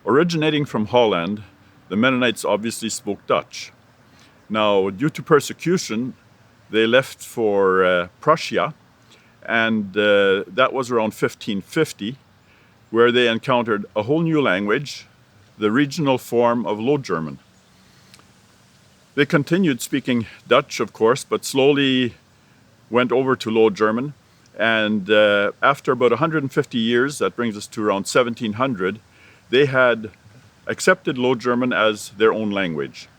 Originating from Holland, the Mennonites obviously spoke Dutch. Now, due to persecution, they left for Prussia, and that was around 1550, where they encountered a whole new language, the regional form of Low German. They continued speaking Dutch, of course, but slowly went over to Low German. And after about 150 years, that brings us to around 1700, they had accepted Low German as their own language.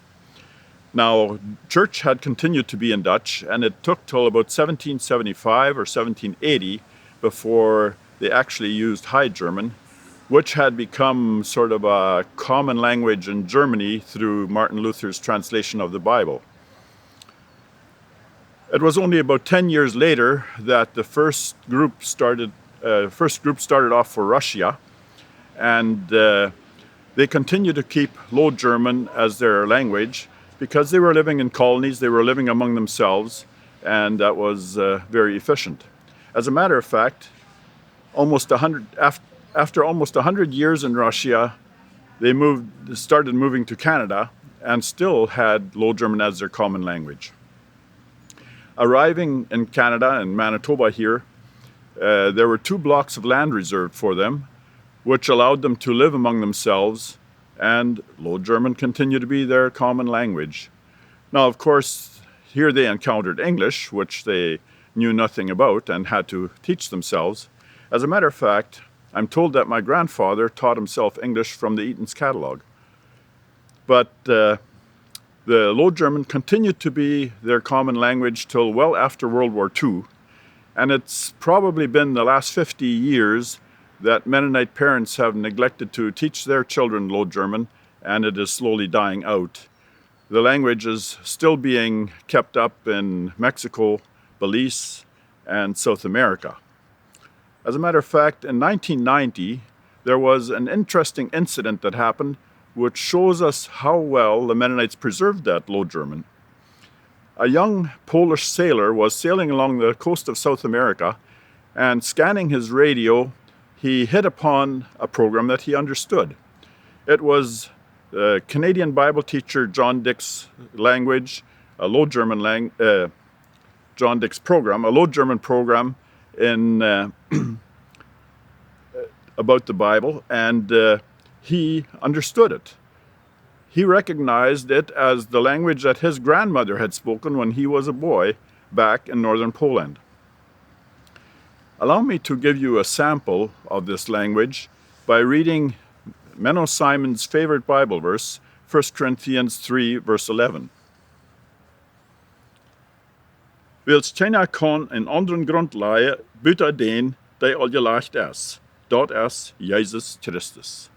Now, church had continued to be in Dutch, and it took till about 1775 or 1780 before they actually used High German, which had become sort of a common language in Germany through Martin Luther's translation of the Bible. It was only about 10 years later that the first group started off for Russia, and they continued to keep Low German as their language because they were living in colonies, they were living among themselves, and that was very efficient. As a matter of fact, after almost 100 years in Russia, they started moving to Canada and still had Low German as their common language. Arriving in Canada, in Manitoba here, there were 2 blocks of land reserved for them, which allowed them to live among themselves, and Low German continued to be their common language. Now, of course, here they encountered English, which they knew nothing about and had to teach themselves. As a matter of fact, I'm told that my grandfather taught himself English from the Eaton's catalog. But the Low German continued to be their common language till well after World War II. And it's probably been the last 50 years that Mennonite parents have neglected to teach their children Low German, and it is slowly dying out. The language is still being kept up in Mexico, Belize, and South America. As a matter of fact, in 1990, there was an interesting incident that happened which shows us how well the Mennonites preserved that Low German. A young Polish sailor was sailing along the coast of South America, and scanning his radio, he hit upon a program that he understood. It was Canadian Bible teacher John Dick's language, a Low German John Dick's program, a Low German program in about the Bible, and he understood it. He recognized it as the language that his grandmother had spoken when he was a boy back in northern Poland. Allow me to give you a sample of this language by reading Menno Simon's favorite Bible verse, 1 Corinthians 3, verse 11. Wils tjena kon en anderen grond leie, buta den, die al gelacht is. Dat is Jezus Christus.